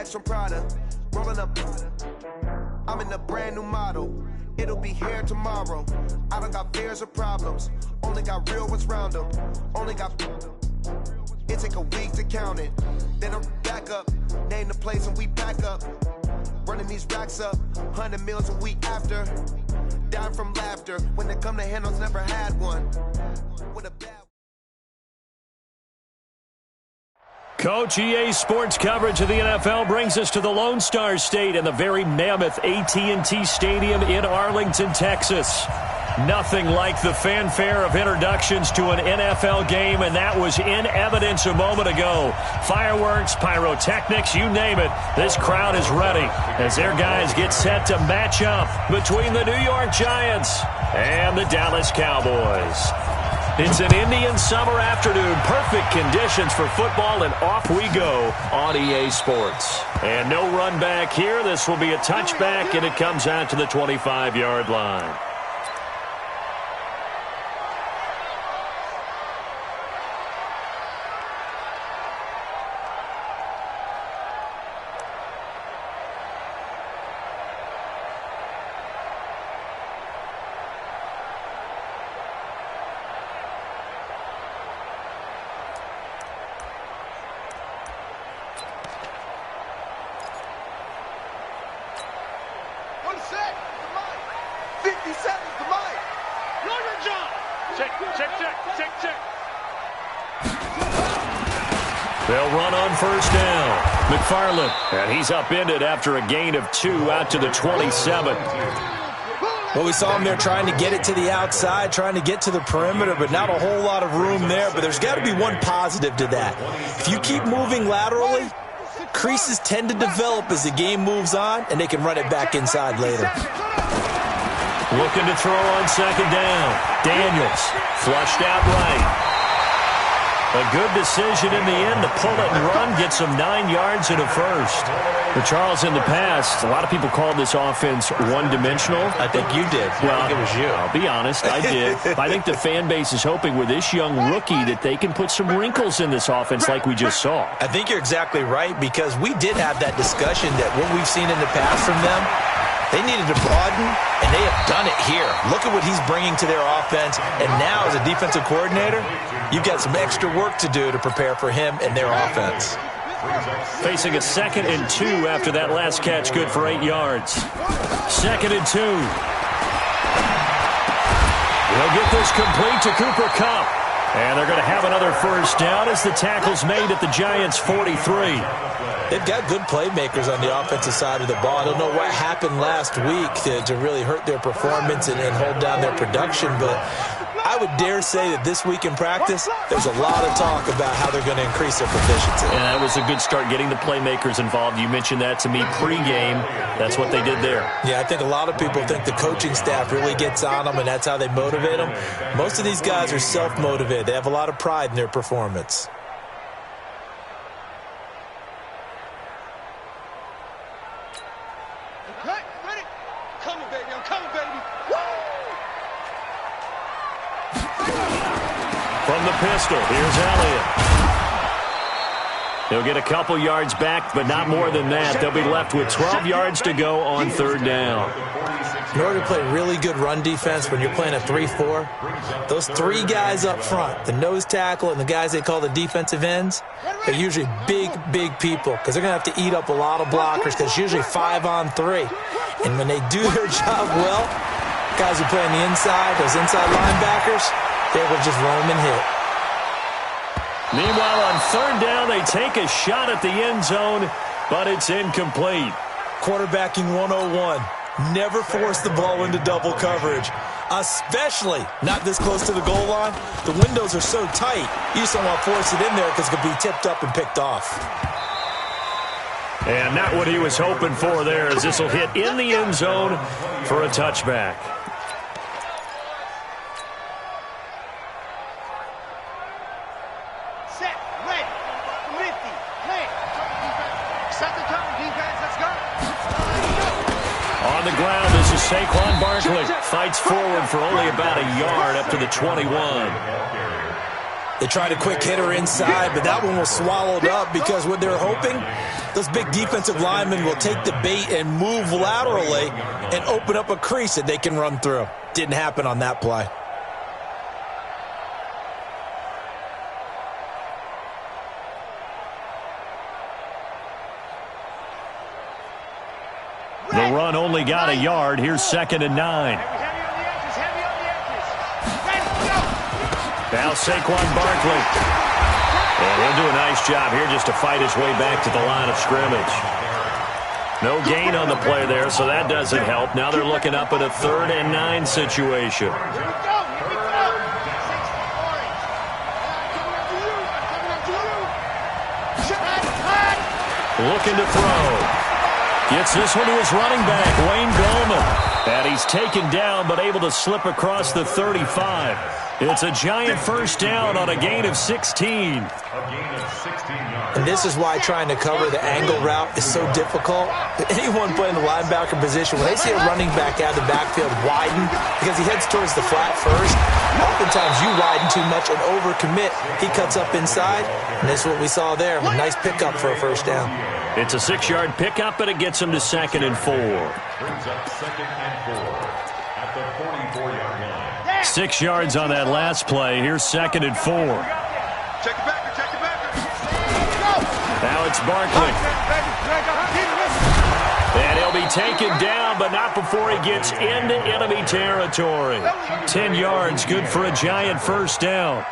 bags from Prada, rolling up. I'm in a brand new model. It'll be here tomorrow. I don't got fears or problems. Only got real ones round them. Only got. It take a week to count it. Then I'm back up. Name the place and we back up. Running these racks up. 100 meals a week after. Dying from laughter. When they come to handles, never had one. With a bad. Coach, EA Sports coverage of the NFL brings us to the Lone Star State and the very mammoth AT&T Stadium in Arlington, Texas. Nothing like the fanfare of introductions to an NFL game, and that was in evidence a moment ago. Fireworks, pyrotechnics, you name it. This crowd is ready as their guys get set to match up between the New York Giants and the Dallas Cowboys. It's an Indian summer afternoon. Perfect conditions for football, and off we go on EA Sports. And no run back here. This will be a touchback, and it comes out to the 25-yard line. They'll run on first down. McFarland, and he's upended after a gain of 2 out to the 27. Well, we saw him there trying to get it to the outside, trying to get to the perimeter, but not a whole lot of room there. But there's got to be one positive to that. If you keep moving laterally, creases tend to develop as the game moves on, and they can run it back inside later. Looking to throw on second down. Daniels flushed out right. A good decision in the end to pull it and run, get some 9 yards and a first. But Charles, in the past, a lot of people called this offense one-dimensional. I think you did. Well, I think it was you. I'll be honest, I did. I think the fan base is hoping with this young rookie that they can put some wrinkles in this offense like we just saw. I think you're exactly right, because we did have that discussion that what we've seen in the past from them, they needed to broaden, and they have done it here. Look at what he's bringing to their offense, and now as a defensive coordinator, you've got some extra work to do to prepare for him and their offense. Facing a 2nd and 2 after that last catch, good for 8 yards. 2nd and 2. They'll get this complete to Cooper Kupp. And they're going to have another first down as the tackle's made at the Giants' 43. They've got good playmakers on the offensive side of the ball. I don't know what happened last week to really hurt their performance and hold down their production, but I would dare say that this week in practice, there's a lot of talk about how they're going to increase their proficiency. And that was a good start, getting the playmakers involved. You mentioned that to me pregame. That's what they did there. Yeah, I think a lot of people think the coaching staff really gets on them, and that's how they motivate them. Most of these guys are self-motivated. They have a lot of pride in their performance. From the pistol, here's Elliott. They'll get a couple yards back, but not more than that. They'll be left with 12 yards to go on third down. In order to play really good run defense when you're playing a 3-4, those 3 guys up front, the nose tackle and the guys they call the defensive ends, are usually big, big people because they're going to have to eat up a lot of blockers because it's usually 5-on-3. And when they do their job well, guys who play on the inside, those inside linebackers, they will just roam and hit. Meanwhile, on third down, they take a shot at the end zone, but it's incomplete. Quarterbacking 101. Never force the ball into double coverage, especially not this close to the goal line. The windows are so tight, you just don't want to force it in there because it could be tipped up and picked off. And not what he was hoping for there, as this will hit in the end zone for a touchback. On the ground, this is Saquon Barkley. Fights forward for only about a yard up to the 21. They tried a quick hitter inside, but that one was swallowed up because what they're hoping, those big defensive linemen will take the bait and move laterally and open up a crease that they can run through. Didn't happen on that play. The run only got a yard. Here's 2nd and 9. Now Saquon Barkley. And he'll do a nice job here just to fight his way back to the line of scrimmage. No gain on the play there, so that doesn't help. Now they're looking up at a 3rd and 9 situation. Looking to throw. Gets this one to his running back, Wayne Gallman. And he's taken down, but able to slip across the 35. It's a giant first down on a gain of 16. And this is why trying to cover the angle route is so difficult. Anyone playing the linebacker position, when they see a running back out of the backfield widen, because he heads towards the flat first, oftentimes you widen too much and overcommit. He cuts up inside, and this is what we saw there. A nice pickup for a first down. It's a 6-yard pickup, and it gets him to 2nd and 4. Brings up 2nd and 4 at the 44-yard line. 6 yards on that last play. Here's 2nd and 4. Check it back. Now it's Barkley. And he'll be taken down, but not before he gets into enemy territory. 10 yards, good for a giant first down.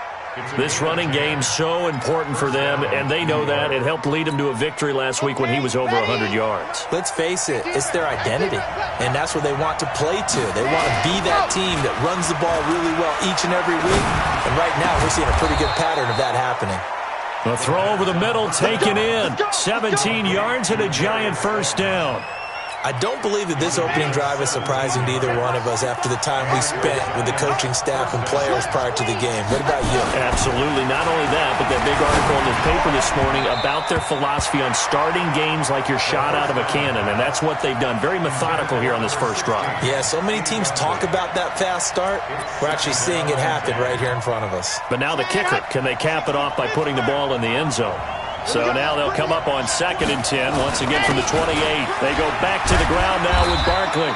This running game's so important for them, and they know that. It helped lead him to a victory last week when he was over 100 yards. Let's face it, it's their identity, and that's what they want to play to. They want to be that team that runs the ball really well each and every week, and right now we're seeing a pretty good pattern of that happening. The throw over the middle taken in. 17 yards and a giant first down. I don't believe that this opening drive is surprising to either one of us after the time we spent with the coaching staff and players prior to the game. What about you? Absolutely. Not only that, but that big article in the paper this morning about their philosophy on starting games like you're shot out of a cannon, and that's what they've done. Very methodical here on this first drive. Yeah, so many teams talk about that fast start. We're actually seeing it happen right here in front of us. But now the kicker, can they cap it off by putting the ball in the end zone? So now they'll come up on 2nd and 10. Once again from the 28. They go back to the ground now with Barkley.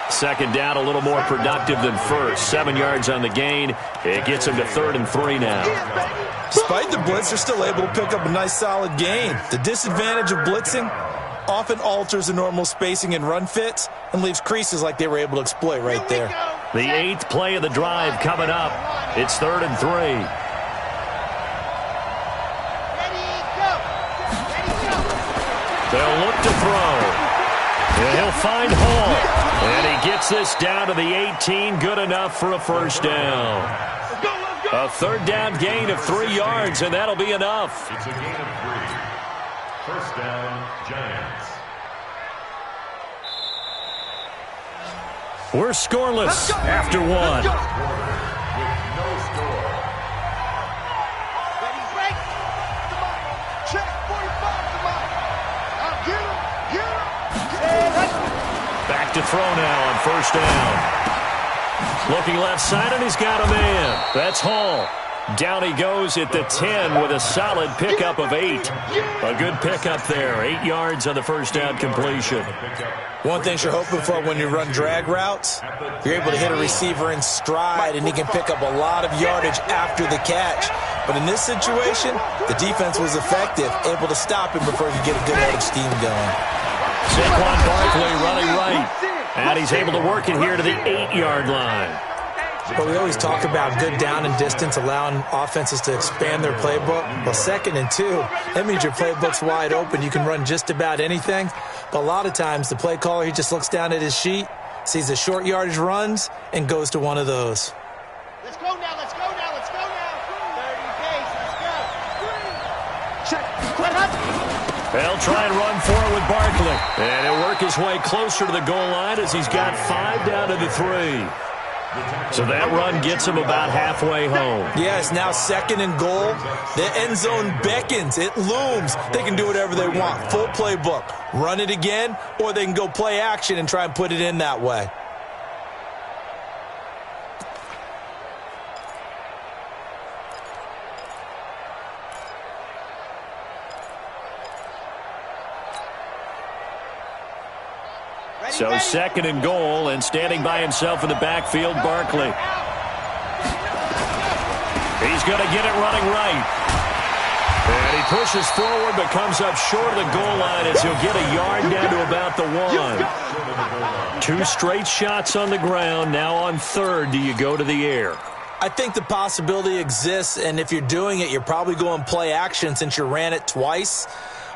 2nd down, a little more productive than first. 7 yards on the gain. It gets them to 3rd and 3 now. Despite the blitz, they're still able to pick up a nice solid gain. The disadvantage of blitzing often alters the normal spacing and run fits and leaves creases like they were able to exploit right there. The 8th play of the drive coming up. It's 3rd and 3. They'll look to throw. And he'll find Hall. And he gets this down to the 18. Good enough for a first down. A 3rd down gain of 3 yards, and that'll be enough. It's a gain of 3. First down, Giants. We're scoreless after 1. Back to throw now on first down. Looking left side, and he's got a man. That's Hall. Down he goes at the 10 with a solid pickup of 8. A good pickup there. 8 yards on the first down completion. One thing you're hoping for when you run drag routes, you're able to hit a receiver in stride, and he can pick up a lot of yardage after the catch. But in this situation, the defense was effective, able to stop him before he could get a good head of steam going. Saquon Barkley running right. And he's able to work it here to the 8-yard line. But we always talk about good down and distance, allowing offenses to expand their playbook. Well, 2nd and 2, that means your playbook's wide open. You can run just about anything. But a lot of times, the play caller, he just looks down at his sheet, sees the short yardage runs, and goes to one of those. Let's go now, let's go now, let's go now. 30 pace, let's go. Check. They'll try and run for it with Barkley. And he'll work his way closer to the goal line as he's got 5 down to the 3. So that run gets him about halfway home. Yeah, it's now 2nd and goal. The end zone beckons. It looms. They can do whatever they want. Full playbook. Run it again, or they can go play action and try and put it in that way. So second and goal, and standing by himself in the backfield, Barkley. He's going to get it running right. And he pushes forward but comes up short of the goal line as he'll get a yard down to about the 1. 2 straight shots on the ground. Now on third, do you go to the air? I think the possibility exists, and if you're doing it, you're probably going play action since you ran it twice.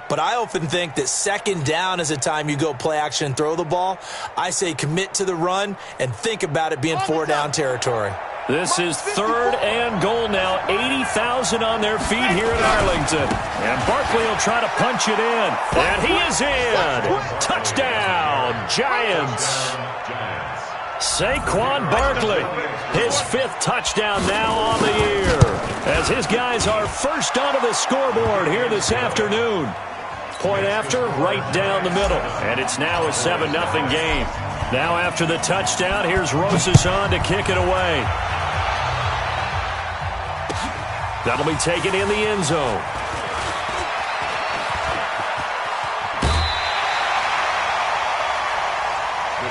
But I often think that second down is the time you go play action and throw the ball. I say commit to the run and think about it being 4-down territory. This is third and goal now. 80,000 on their feet here in Arlington. And Barkley will try to punch it in. And he is in. Touchdown, Giants. Saquon Barkley, his 5th touchdown now on the year, as his guys are first onto the scoreboard here this afternoon. Point after, right down the middle. And it's now a 7-0 game. Now after the touchdown, here's Rosas on to kick it away. That'll be taken in the end zone.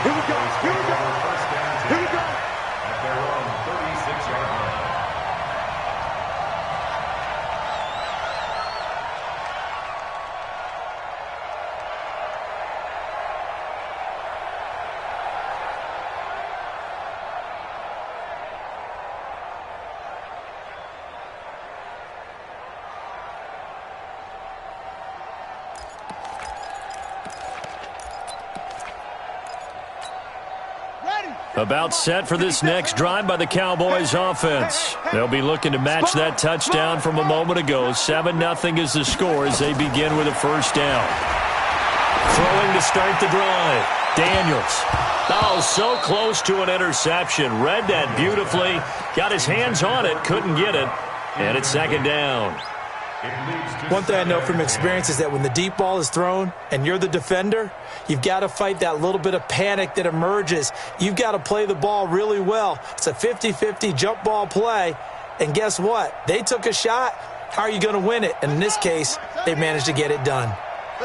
Here we go. Here we go. Here we go. At their own 36-yard line. About set for this next drive by the Cowboys offense. They'll be looking to match that touchdown from a moment ago. 7-0 is the score as they begin with a first down. Throwing to start the drive. Daniels. Oh, so close to an interception. Read that beautifully. Got his hands on it. Couldn't get it. And it's second down. One thing I know from experience is that when the deep ball is thrown and you're the defender, you've got to fight that little bit of panic that emerges. You've got to play the ball really well. It's a 50-50 jump ball play. And guess what? They took a shot. How are you going to win it? And in this case, they managed to get it done.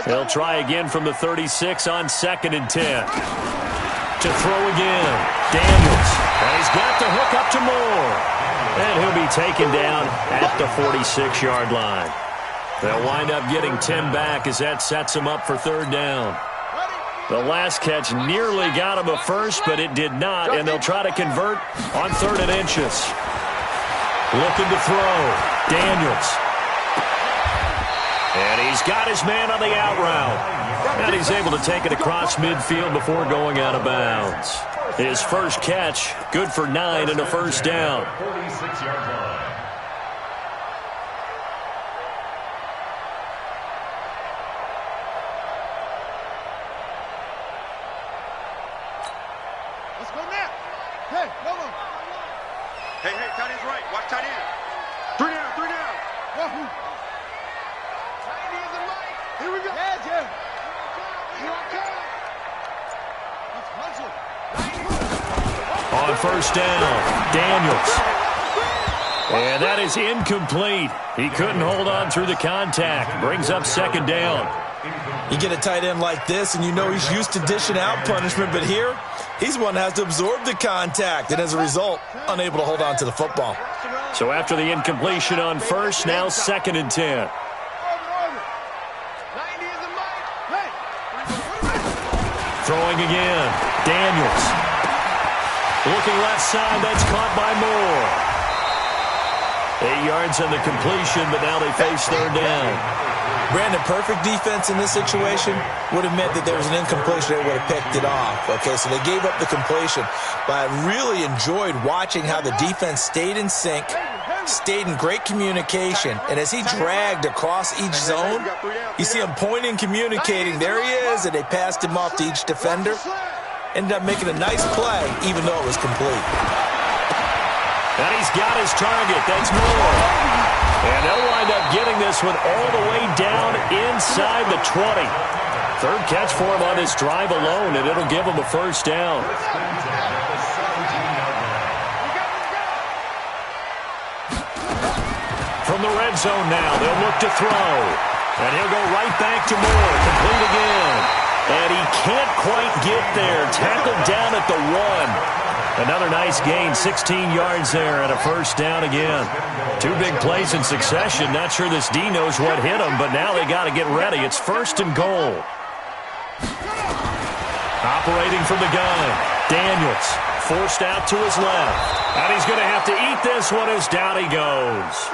They'll try again from the 36 on second and 10. To throw again. Daniels. And he's got the hook up to Moore. And he'll be taken down at the 46-yard line. They'll wind up getting 10 back as that sets him up for third down. The last catch nearly got him a first, but it did not, and they'll try to convert on 3rd and inches. Looking to throw. Daniels. And he's got his man on the out route. And he's able to take it across midfield before going out of bounds. His first catch, good for 9 and a first down. 46-yard line. Let's go now. Hey, come on. Hey, tight end's right. Watch tight end. 3 down, 3 down. Wahoo. Tight end is the right. Here we go. Yeah. Here I come. Let's punch it. On first down, Daniels. And that is incomplete. He couldn't hold on through the contact. Brings up second down. You get a tight end like this, and you know he's used to dishing out punishment, but here, he's one that has to absorb the contact, and as a result, unable to hold on to the football. So after the incompletion on first, now second and 10. Throwing again, Daniels. Looking left side, that's caught by Moore. 8 yards on the completion, but now they face third down. Brandon, perfect defense in this situation would have meant that there was an incompletion. They would have picked it off. Okay, so they gave up the completion. But I really enjoyed watching how the defense stayed in sync, stayed in great communication. And as he dragged across each zone, you see him pointing, communicating. There he is, and they passed him off to each defender. Ended up making a nice play, even though it was complete. And he's got his target. That's Moore. And they'll wind up getting this one all the way down inside the 20. Third catch for him on this drive alone, and it'll give him a first down. From the red zone now, they'll look to throw. And he'll go right back to Moore. Complete again. And he can't quite get there. Tackled down at the 1. Another nice gain, 16 yards there and a first down again. 2 big plays in succession. Not sure this D knows what hit him, but now they got to get ready. It's first and goal. Operating from the gun, Daniels forced out to his left. And he's going to have to eat this one as down he goes.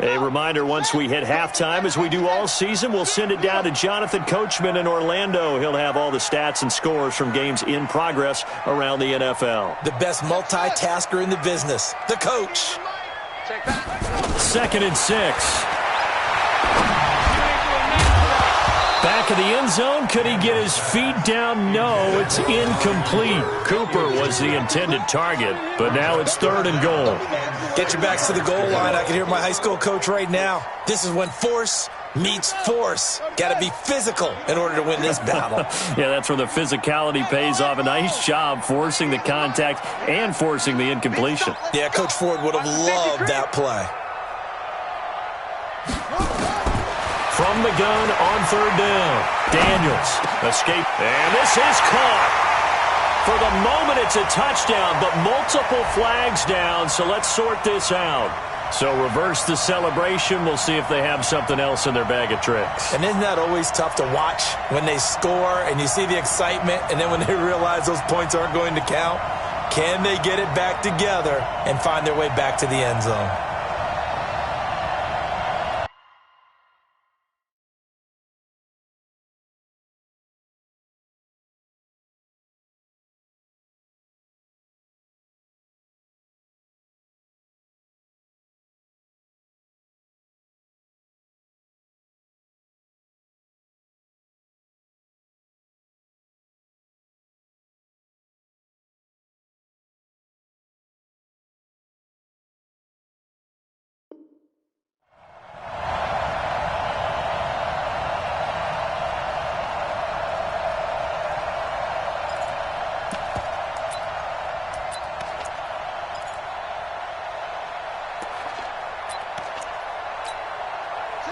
A reminder, once we hit halftime, as we do all season, we'll send it down to Jonathan Coachman in Orlando. He'll have all the stats and scores from games in progress around the NFL. The best multitasker in the business, the coach. Second and 6. Back of the end zone. Could he get his feet down? No, it's incomplete. Cooper was the intended target, but now it's third and goal. Get your backs to the goal line. I can hear my high school coach right now. This is when force meets force. Got to be physical in order to win this battle. Yeah, that's where the physicality pays off. A nice job forcing the contact and forcing the incompletion. Yeah, Coach Ford would have loved that play. From the gun on third down. Daniels escape. And this is caught. For the moment, it's a touchdown, but multiple flags down, so let's sort this out. So reverse the celebration. We'll see if they have something else in their bag of tricks. And isn't that always tough to watch when they score and you see the excitement, and then when they realize those points aren't going to count? Can they get it back together and find their way back to the end zone?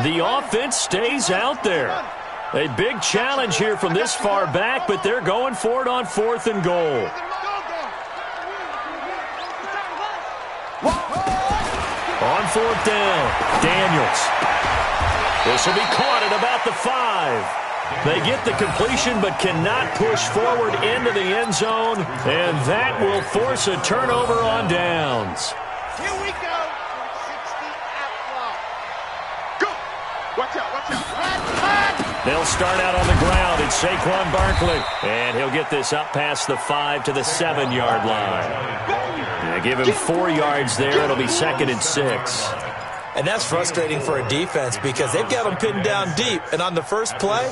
The offense stays out there. A big challenge here from this far back, but they're going for it on fourth and goal. On fourth down, Daniels. This will be caught at about the 5. They get the completion but cannot push forward into the end zone, and that will force a turnover on downs. Here we go. 60 out clock. Go. Watch out, watch out. They'll start out on the ground. It's Saquon Barkley. And he'll get this up past the 5 to the 7-yard line. They give him 4 yards there. It'll be second and 6. And that's frustrating for a defense because they've got them pinned down deep. And on the first play,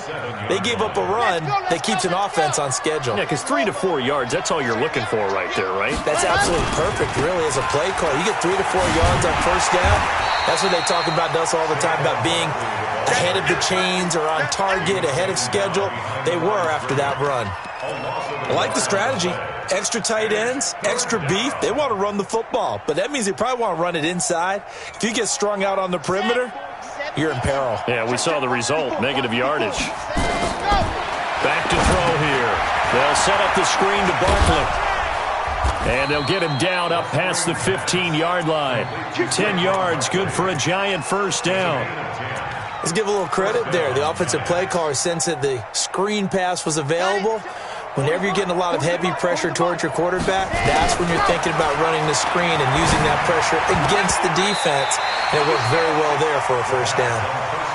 they gave up a run that keeps an offense on schedule. Yeah, because 3 to 4 yards, that's all you're looking for right there, right? That's absolutely perfect, really, as a play call. You get 3 to 4 yards on first down. That's what they talk about to us all the time, about being ahead of the chains or on target, ahead of schedule. They were after that run. I like the strategy. Extra tight ends, extra beef. They want to run the football, but that means they probably want to run it inside. If you get strung out on the perimeter, you're in peril. Yeah, we saw the result, negative yardage. Back to throw here. They'll set up the screen to Barkley. And they'll get him down up past the 15-yard line. 10 yards, good for a giant first down. Let's give a little credit there. The offensive play caller sensed that the screen pass was available. Whenever you're getting a lot of heavy pressure towards your quarterback, that's when you're thinking about running the screen and using that pressure against the defense. And it worked very well there for a first down.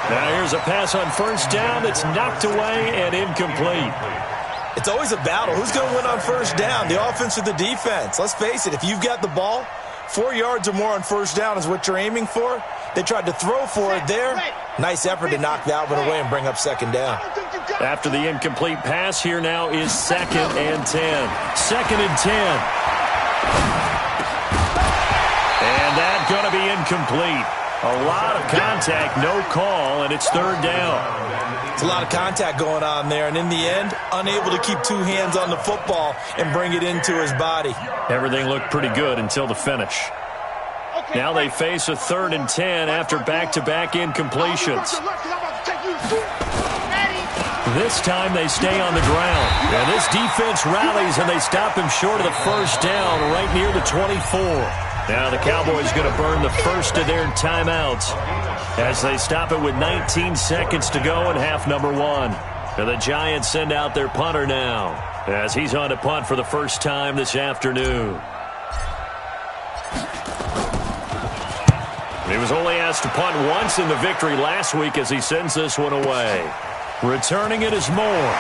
Now here's a pass on first down that's knocked away and incomplete. It's always a battle. Who's going to win on first down, the offense or the defense? Let's face it, if you've got the ball, 4 yards or more on first down is what you're aiming for. They tried to throw for it there. Nice effort to knock that one away and bring up second down. After the incomplete pass, here now is second and 10. Second and 10. And that's going to be incomplete. A lot of contact, no call, and it's third down. It's a lot of contact going on there, and in the end, unable to keep two hands on the football and bring it into his body. Everything looked pretty good until the finish. Now they face a 3rd and 10 after back-to-back incompletions. This time they stay on the ground. And this defense rallies, and they stop him short of the first down right near the 24. Now the Cowboys going to burn the first of their timeouts as they stop it with 19 seconds to go in half number 1. And the Giants send out their punter now as he's on to punt for the first time this afternoon. He was only asked to punt once in the victory last week as he sends this one away. Returning it is Moore.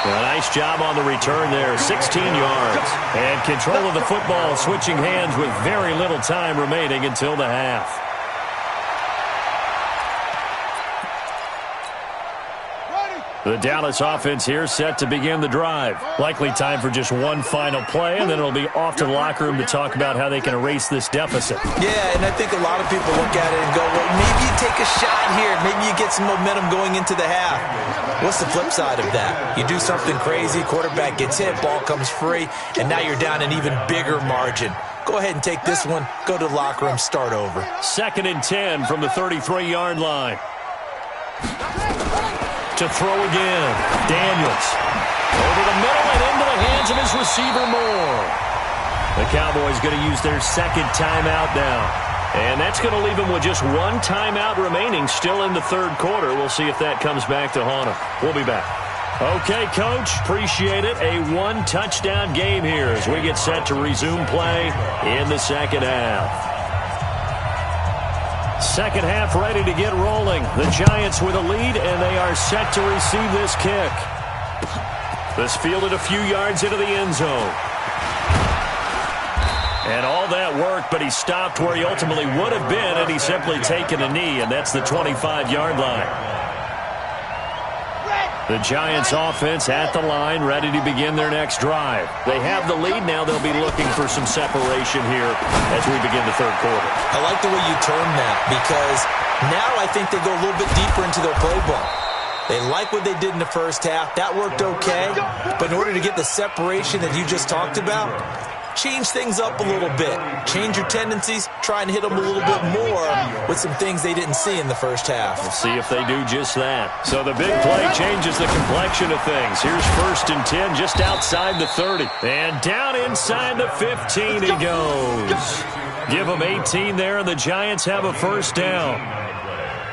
A nice job on the return there, 16 yards. And control of the football, switching hands with very little time remaining until the half. The Dallas offense here set to begin the drive. Likely time for just one final play, and then it'll be off to the locker room to talk about how they can erase this deficit. Yeah, and I think a lot of people look at it and go, well, maybe you take a shot here. Maybe you get some momentum going into the half. What's the flip side of that? You do something crazy, quarterback gets hit, ball comes free, and now you're down an even bigger margin. Go ahead and take this one, go to the locker room, start over. 2nd and 10 from the 33-yard line. To throw again. Daniels. Over the middle and into the hands of his receiver, Moore. The Cowboys going to use their second timeout now. And that's going to leave them with just one timeout remaining still in the third quarter. We'll see if that comes back to haunt them. We'll be back. Okay, Coach, appreciate it. A one-touchdown game here as we get set to resume play in the second half. Second half ready to get rolling. The Giants with a lead, and they are set to receive this kick. This fielded a few yards into the end zone. And all that work, but he stopped where he ultimately would have been, and he's simply taken a knee, and that's the 25-yard line. The Giants offense at the line, ready to begin their next drive. They have the lead now. They'll be looking for some separation here as we begin the third quarter. I like the way you term that because now I think they go a little bit deeper into their playbook. They like what they did in the first half. That worked okay. But in order to get the separation that you just talked about, change things up a little bit. Change your tendencies. Try and hit them a little bit more with some things they didn't see in the first half. We'll see if they do just that. So the big play changes the complexion of things. Here's 1st and 10 just outside the 30. And down inside the 15 he goes. Give them 18 there, and the Giants have a first down.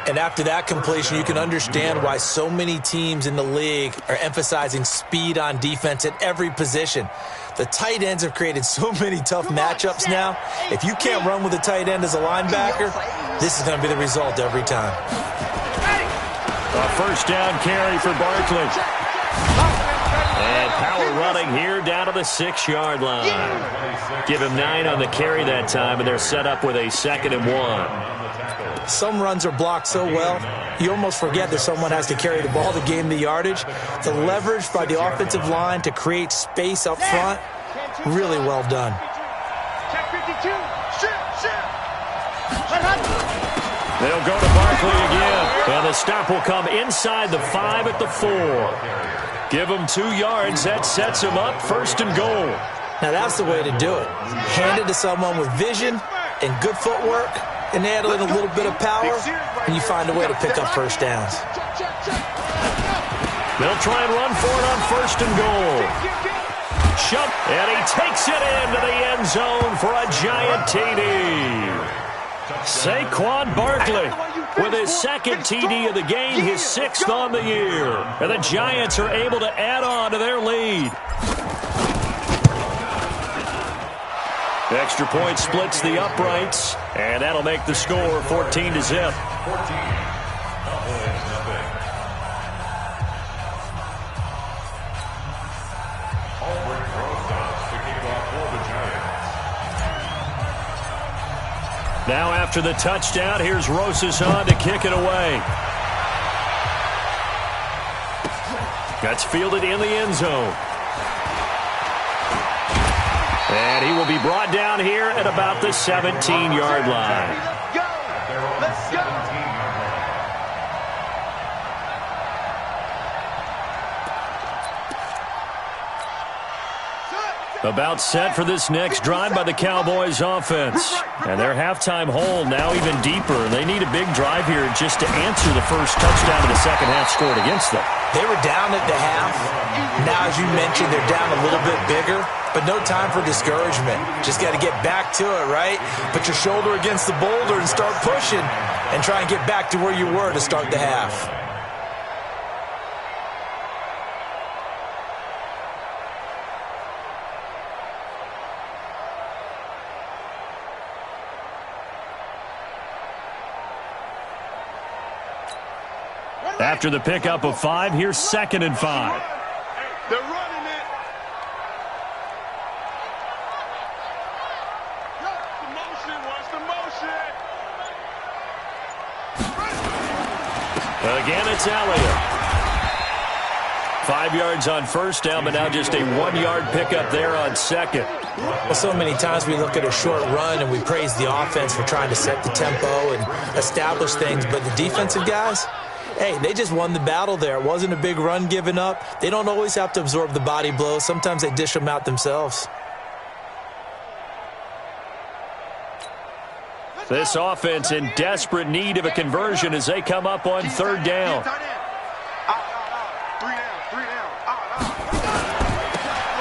And after that completion, you can understand why so many teams in the league are emphasizing speed on defense at every position. The tight ends have created so many tough matchups now. If you can't run with a tight end as a linebacker, this is going to be the result every time. A first down carry for Barkley. And power running here down to the 6-yard line. Give him 9 on the carry that time, and they're set up with a 2nd and 1. Some runs are blocked so well, you almost forget that someone has to carry the ball to gain the yardage. The leverage by the offensive line to create space up front, really well done. They'll go to Barkley again. And the stop will come inside the 5 at the 4. Give him 2 yards. That sets him up 1st and goal. Now that's the way to do it. Hand it to someone with vision and good footwork, and add in a little bit of power, and you find a way to pick up first downs. They'll try and run for it on 1st and goal. Jump, and he takes it into the end zone for a giant TD. Saquon Barkley with his 2nd TD of the game, his 6th on the year. And the Giants are able to add on to their lead. The extra point splits the uprights, and that'll make the score 14-0. Now after the touchdown, here's Rosas on to kick it away. That's fielded in the end zone. And he will be brought down here at about the 17-yard line. Let's go. About set for this next drive by the Cowboys offense. And their halftime hole now even deeper. They need a big drive here just to answer the first touchdown of the second half scored against them. They were down at the half. Now, as you mentioned, they're down a little bit bigger, but no time for discouragement. Just got to get back to it, right? Put your shoulder against the boulder and start pushing and try and get back to where you were to start the half. After the pickup of 5, here's 2nd and 5. They're running it. The motion, watch the motion. Again, it's Elliott. 5 yards on first down, but now just a 1-yard pickup there on second. Well, so many times we look at a short run and we praise the offense for trying to set the tempo and establish things, but the defensive guys, hey, they just won the battle there. It wasn't a big run given up. They don't always have to absorb the body blows. Sometimes they dish them out themselves. This offense in desperate need of a conversion as they come up on 3rd down.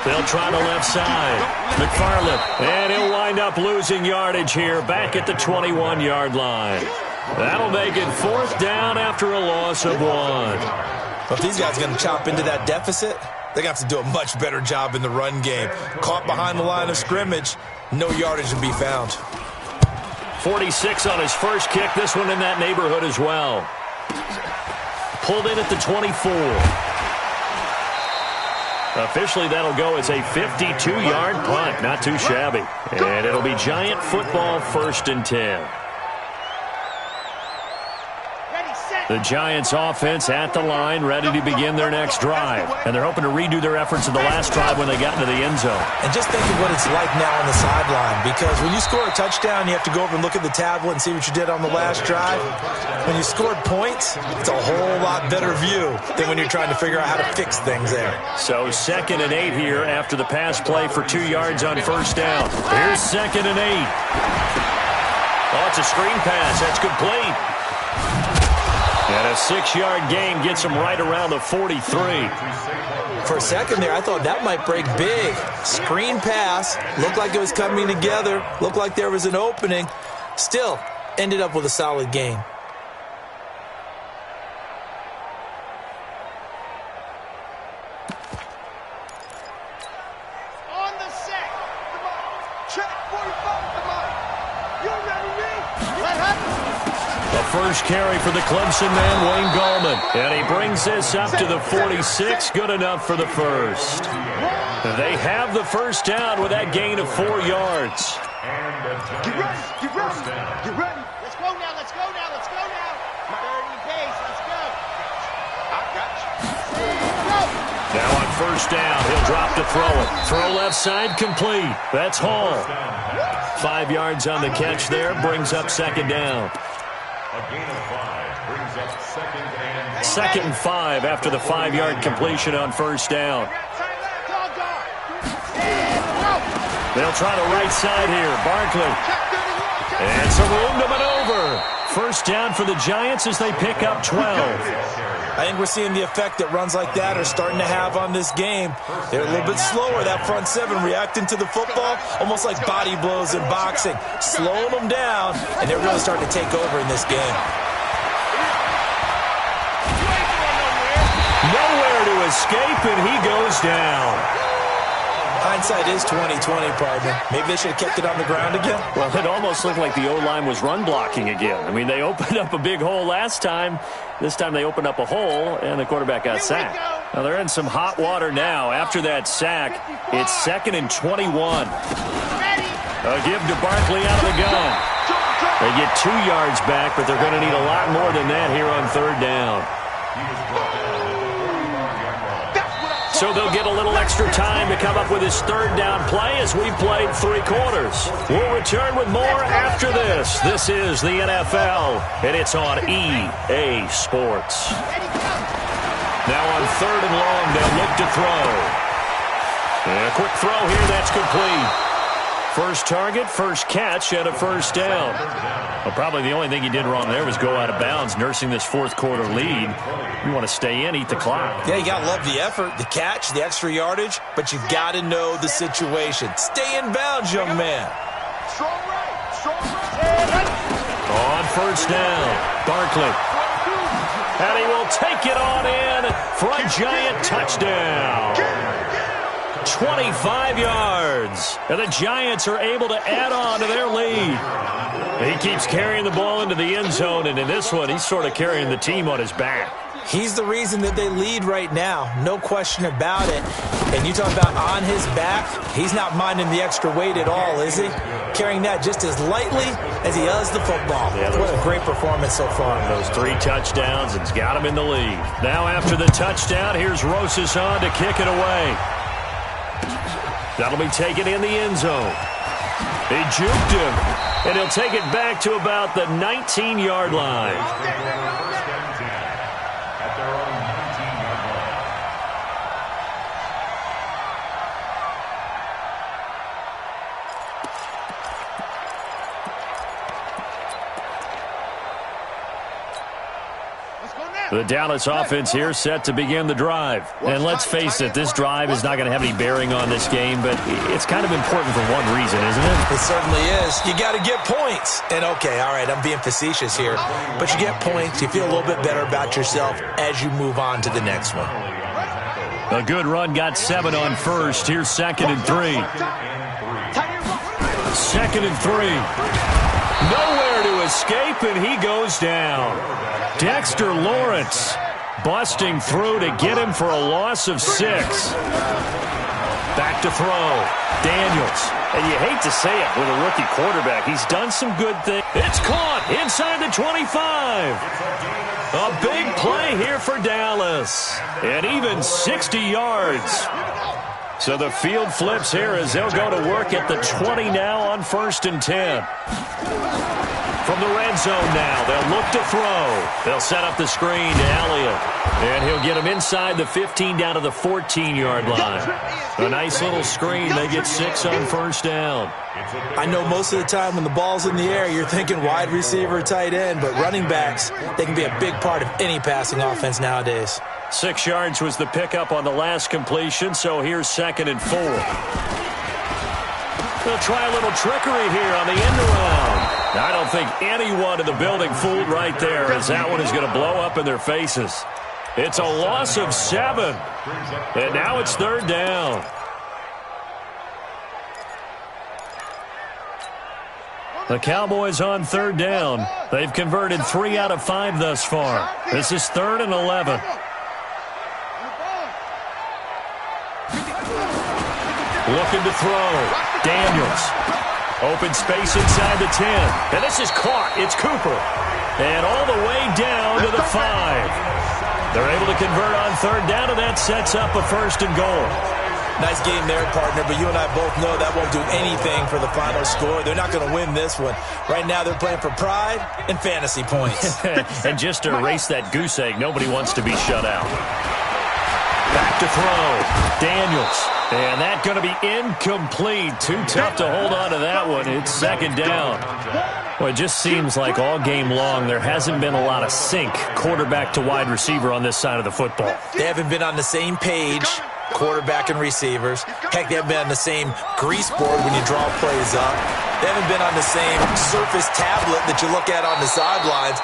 They'll try the left side. McFarland, and he'll wind up losing yardage here back at the 21-yard line. That'll make it 4th down after a loss of 1. Well, if these guys are going to chop into that deficit, they're going to have to do a much better job in the run game. Caught behind the line of scrimmage, no yardage to be found. 46 on his first kick, this one in that neighborhood as well. Pulled in at the 24. Officially, that'll go as a 52-yard punt. Not too shabby. And it'll be Giant football 1st and 10. The Giants offense at the line, ready to begin their next drive. And they're hoping to redo their efforts in the last drive when they got into the end zone. And just think of what it's like now on the sideline, because when you score a touchdown, you have to go over and look at the tablet and see what you did on the last drive. When you scored points, it's a whole lot better view than when you're trying to figure out how to fix things there. So 2nd and 8 here after the pass play for 2 yards on first down. Here's 2nd and 8. Oh, it's a screen pass. That's complete. And a 6-yard gain gets him right around the 43. For a second there, I thought that might break big. Screen pass, looked like it was coming together, looked like there was an opening. Still, ended up with a solid gain. On the set. Come on. Check 45. Come on. You ready, me? What happened? The first carry for the Clemson man, Wayne Gallman. And he brings this up to the 46. Good enough for the first. They have the first down with that gain of 4 yards. Get ready. Get ready. Get ready. Let's go now. Let's go now. Let's go now. 30 pace. Let's go. I got you. Now on first down, he'll drop to throw it. Throw left side, complete. That's Hall. 5 yards on the catch there, brings up 2nd down. A gain of 5 brings up 2nd and 2nd and 5 after the 5-yard completion on first down. They'll try the right side here. Barkley. And some room to maneuver. First down for the Giants as they pick up 12. I think we're seeing the effect that runs like that are starting to have on this game. They're a little bit slower, that front 7, reacting to the football, almost like body blows in boxing, slowing them down, and they're really starting to take over in this game. Nowhere to escape, and he goes down. Hindsight is 20/20, partner. Maybe they should have kept it on the ground again. Well, it almost looked like the O-line was run blocking again. I mean, they opened up a big hole last time. This time they opened up a hole, and the quarterback got sacked. Now they're in some hot water now. After that sack, it's 2nd and 21. A give to Barkley out of the gun. They get 2 yards back, but they're going to need a lot more than that here on 3rd down. So they'll get a little extra time to come up with his third down play as we've played 3 quarters. We'll return with more after this. This is the NFL, and it's on EA Sports. Now on 3rd and long, they'll look to throw. And a quick throw here, that's complete. First target, first catch, and a first down. Well, probably the only thing he did wrong there was go out of bounds, nursing this 4th quarter lead. You want to stay in, eat the clock. Yeah, you got to love the effort, the catch, the extra yardage, but you've got to know the situation. Stay in bounds, young man. On first down, Barkley. And he will take it on in for a giant touchdown. 25 yards. And the Giants are able to add on to their lead. He keeps carrying the ball into the end zone, and in this one, he's sort of carrying the team on his back. He's the reason that they lead right now. No question about it. And you talk about on his back, he's not minding the extra weight at all, is he? Carrying that just as lightly as he does the football. Yeah, what a great performance so far. Those 3 touchdowns, and it's got him in the lead. Now after the touchdown, here's Rosas on to kick it away. That'll be taken in the end zone. He juked him, and he'll take it back to about the 19-yard line. The Dallas offense here set to begin the drive. And let's face it, this drive is not going to have any bearing on this game, but it's kind of important for one reason, isn't it? It certainly is. You got to get points. And okay, all right, I'm being facetious here, but you get points, you feel a little bit better about yourself as you move on to the next one. A good run got 7 on first. Here's 2nd and 3. 2nd and 3. Nowhere to escape, and he goes down. Dexter Lawrence busting through to get him for a loss of 6. Back to throw. Daniels. And you hate to say it with a rookie quarterback. He's done some good things. It's caught inside the 25. A big play here for Dallas. And even 60 yards. So the field flips here as they'll go to work at the 20 now on 1st and 10. From the red zone now, they'll look to throw. They'll set up the screen to Elliott. And he'll get him inside the 15 down to the 14-yard line. A nice little screen. They get 6 on 1st down. I know most of the time when the ball's in the air, you're thinking wide receiver, tight end, but running backs, they can be a big part of any passing offense nowadays. 6 yards was the pickup on the last completion, so here's 2nd and 4. They'll try a little trickery here on the end around. I don't think anyone in the building fooled right there, as that one is going to blow up in their faces. It's a loss of 7. And now it's 3rd down. The Cowboys on 3rd down. They've converted 3 out of 5 thus far. This is 3rd and 11. Looking to throw. Daniels. Open space inside the 10. And this is caught. It's Cooper. And all the way down to the 5. They're able to convert on 3rd down, and that sets up a 1st and goal. Nice game there, partner, but you and I both know that won't do anything for the final score. They're not going to win this one. Right now they're playing for pride and fantasy points. And just to erase that goose egg, nobody wants to be shut out. Back to throw. Daniels. And that's going to be incomplete. Too tough to hold on to that one. It's 2nd down. Well, it just seems like all game long there hasn't been a lot of sync quarterback to wide receiver on this side of the football. They haven't been on the same page, quarterback and receivers. Heck, they haven't been on the same grease board when you draw plays up. They haven't been on the same Surface tablet that you look at on the sidelines.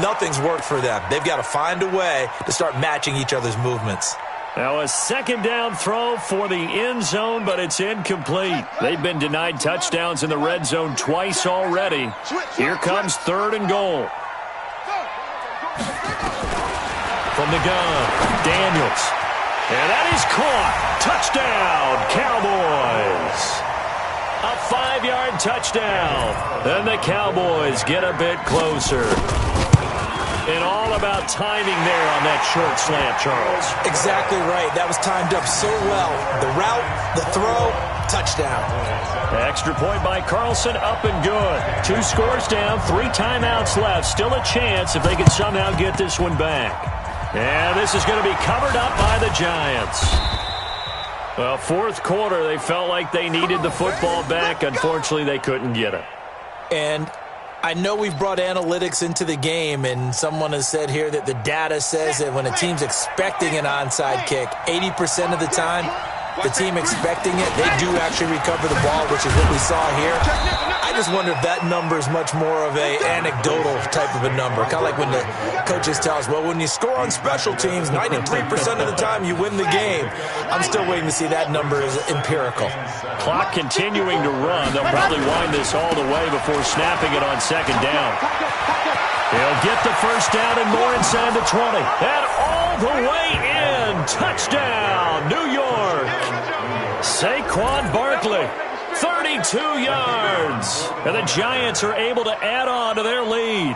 Nothing's worked for them. They've got to find a way to start matching each other's movements. Now a 2nd down throw for the end zone, but it's incomplete. They've been denied touchdowns in the red zone twice already. Here comes 3rd and goal. From the gun, Daniels. And that is caught. Touchdown, Cowboys. A 5-yard touchdown. And the Cowboys get a bit closer. And all about timing there on that short slant, Charles. Exactly right. That was timed up so well. The route, the throw, touchdown. Extra point by Carlson, up and good. 2 scores down, 3 timeouts left. Still a chance if they can somehow get this one back. And this is going to be covered up by the Giants. Well, fourth quarter, they felt like they needed the football back. Unfortunately, they couldn't get it. And I know we've brought analytics into the game, and someone has said here that the data says that when a team's expecting an onside kick, 80% of the time, the team expecting it, they do actually recover the ball, which is what we saw here. I just wonder if that number is much more of a anecdotal type of a number. Kind of like when the coaches tell us, well, when you score on special teams, 93% of the time you win the game. I'm still waiting to see that number is empirical. Clock continuing to run. They'll probably wind this all the way before snapping it on second down. He'll get the first down and more inside the 20. And all the way in. Touchdown, New York. Saquon Barkley, 32 yards. And the Giants are able to add on to their lead.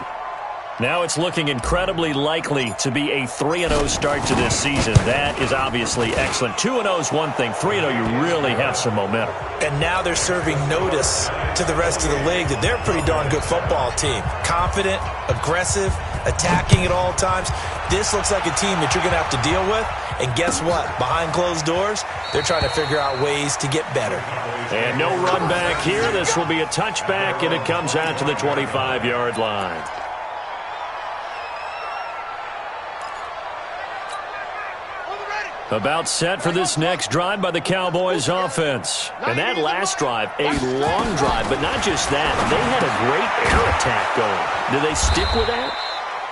Now it's looking incredibly likely to be a 3-0 start to this season. That is obviously excellent. 2-0 is one thing. 3-0, you really have some momentum. And now they're serving notice to the rest of the league that they're a pretty darn good football team. Confident, aggressive, attacking at all times. This looks like a team that you're going to have to deal with. And guess what? Behind closed doors, they're trying to figure out ways to get better. And no run back here. This will be a touchback, and it comes out to the 25-yard line. About set for this next drive by the Cowboys offense. And that last drive, a long drive, but not just that. They had a great air attack going. Do they stick with that?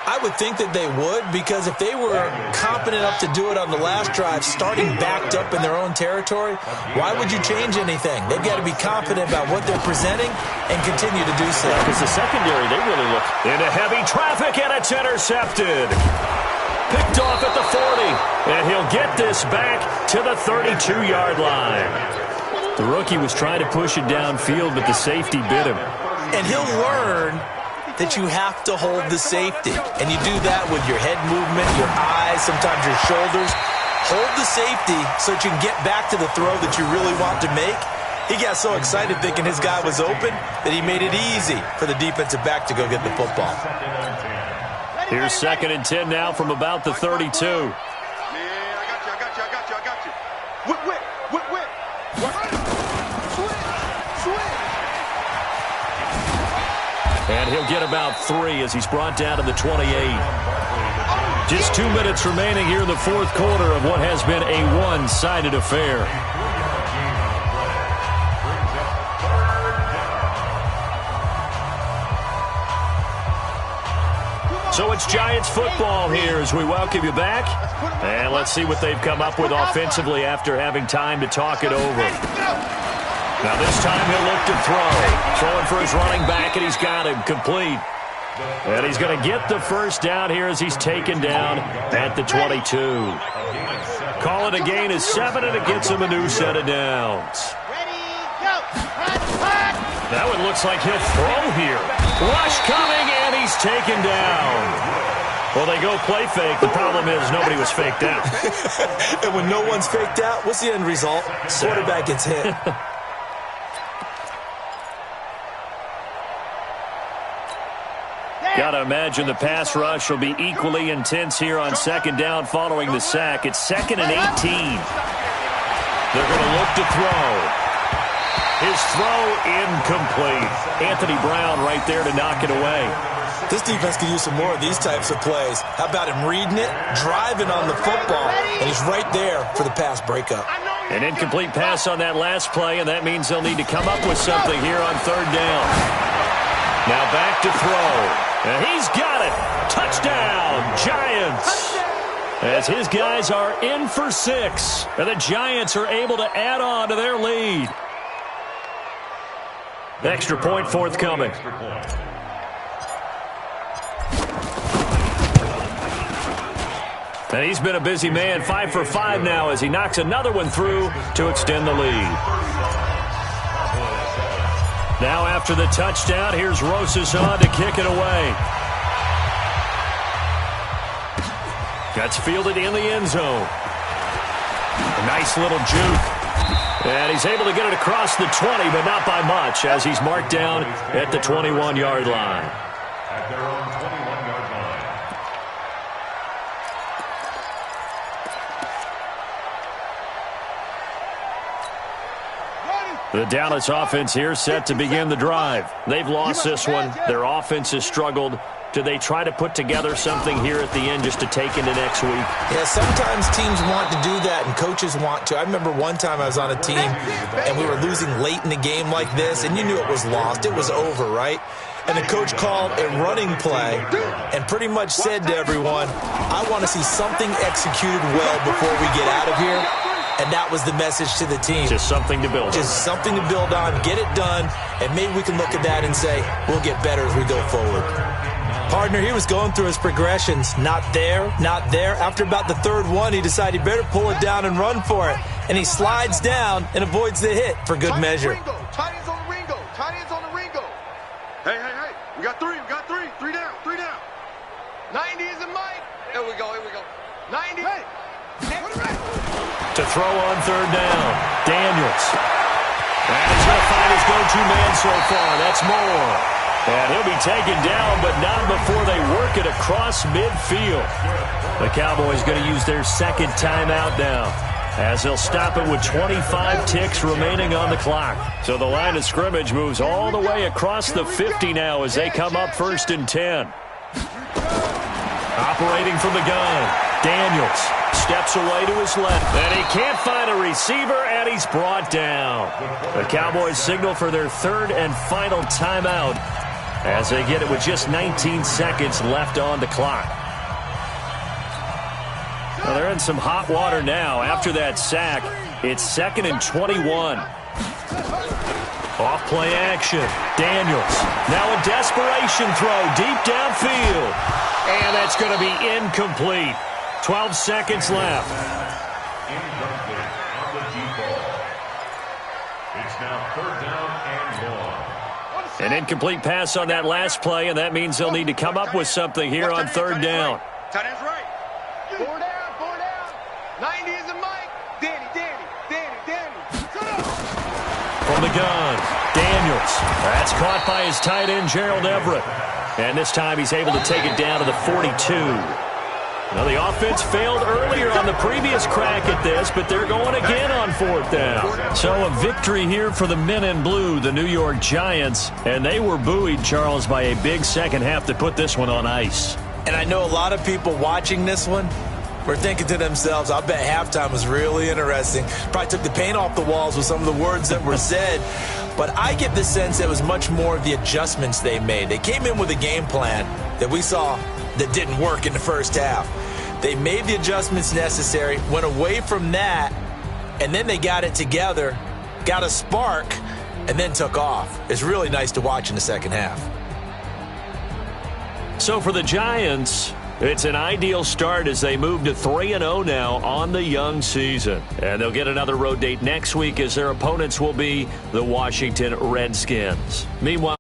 I would think that they would, because if they were competent enough to do it on the last drive, starting backed up in their own territory, why would you change anything? They've got to be confident about what they're presenting and continue to do so. Because the secondary, they really look into heavy traffic, and it's intercepted. Picked off at the 40, and he'll get this back to the 32-yard line. The rookie was trying to push it downfield, but the safety bit him. And he'll learn that you have to hold the safety. And you do that with your head movement, your eyes, sometimes your shoulders. Hold the safety so that you can get back to the throw that you really want to make. He got so excited thinking his guy was open that he made it easy for the defensive back to go get the football. Here's 2nd and 10 now from about the 32. I got you. Whip. Swing. And he'll get about 3 as he's brought down to the 28. Just 2 minutes remaining here in the fourth quarter of what has been a one-sided affair. So it's Giants football here as we welcome you back. And let's see what they've come up with offensively after having time to talk it over. Now this time he'll look to throw. Throwing for his running back, and he's got him complete. And he's going to get the first down here as he's taken down at the 22. Call it a gain of 7, and it gets him a new set of downs. That one looks like he'll throw here. Rush coming, and he's taken down. Well, they go play fake. The problem is nobody was faked out. And when no one's faked out, what's the end result? Quarterback gets hit. Got to imagine the pass rush will be equally intense here on second down following the sack. It's 2nd and 18. They're going to look to throw. His throw incomplete. Anthony Brown right there to knock it away. This defense could use some more of these types of plays. How about him reading it, driving on the football, and he's right there for the pass breakup. An incomplete pass on that last play, and that means they'll need to come up with something here on third down. Now back to throw. And he's got it. Touchdown, Giants. As his guys are in for 6. And the Giants are able to add on to their lead. Extra point forthcoming. And he's been a busy man, 5 for 5 now as he knocks another one through to extend the lead. Now after the touchdown, here's Rosas on to kick it away. That's fielded in the end zone. A nice little juke. And he's able to get it across the 20, but not by much, as he's marked down at the 21-yard line. At their own 21-yard line. The Dallas offense here set to begin the drive. They've lost this one. Their offense has struggled. Do they try to put together something here at the end just to take into next week? Yeah, sometimes teams want to do that and coaches want to. I remember one time I was on a team and we were losing late in the game like this, and you knew it was lost. It was over, right? And the coach called a running play and pretty much said to everyone, I want to see something executed well before we get out of here. And that was the message to the team. Just something to build on. Just something to build on, get it done, and maybe we can look at that and say, we'll get better as we go forward. Partner, he was going through his progressions. Not there, not there. After about the third one, he decided he better pull it down and run for it. And he slides down and avoids the hit for good measure. Tight ends on the Ringo. Tight ends on the Ringo. Hey. We got three. Three down. 90 is a Mike. Here we go. 90. Hey. To throw on third down, Daniels. And he's going to find his go-to man so far. That's Moore. And he'll be taken down, but not before they work it across midfield. The Cowboys going to use their second timeout now, as they'll stop it with 25 ticks remaining on the clock. So the line of scrimmage moves all the way across the 50 now as they come up 1st and 10. Operating from the gun, Daniels steps away to his left. And he can't find a receiver, and he's brought down. The Cowboys signal for their third and final timeout as they get it with just 19 seconds left on the clock. Well, they're in some hot water now after that sack. It's 2nd and 21. Off play action. Daniels. Now a desperation throw deep downfield. And that's going to be incomplete. 12 seconds left. Incomplete on the deep ball. It's now 3rd down and 1. An incomplete pass on that last play, and that means they'll need to come up with something here on 3rd down. Tight end's right. 4 down. 90 is a Mike. Danny. From the gun, Daniels. That's caught by his tight end, Gerald Everett. And this time he's able to take it down to the 42. Now the offense failed earlier on the previous crack at this, but they're going again on 4th down. So a victory here for the men in blue, the New York Giants. And they were buoyed, Charles, by a big second half to put this one on ice. And I know a lot of people watching this one were thinking to themselves, I bet halftime was really interesting. Probably took the paint off the walls with some of the words that were said. But I get the sense it was much more of the adjustments they made. They came in with a game plan that we saw that didn't work in the first half. They made the adjustments necessary, went away from that, and then they got it together, got a spark, and then took off. It's really nice to watch in the second half. So for the Giants, it's an ideal start as they move to 3-0 now on the young season. And they'll get another road date next week as their opponents will be the Washington Redskins. Meanwhile,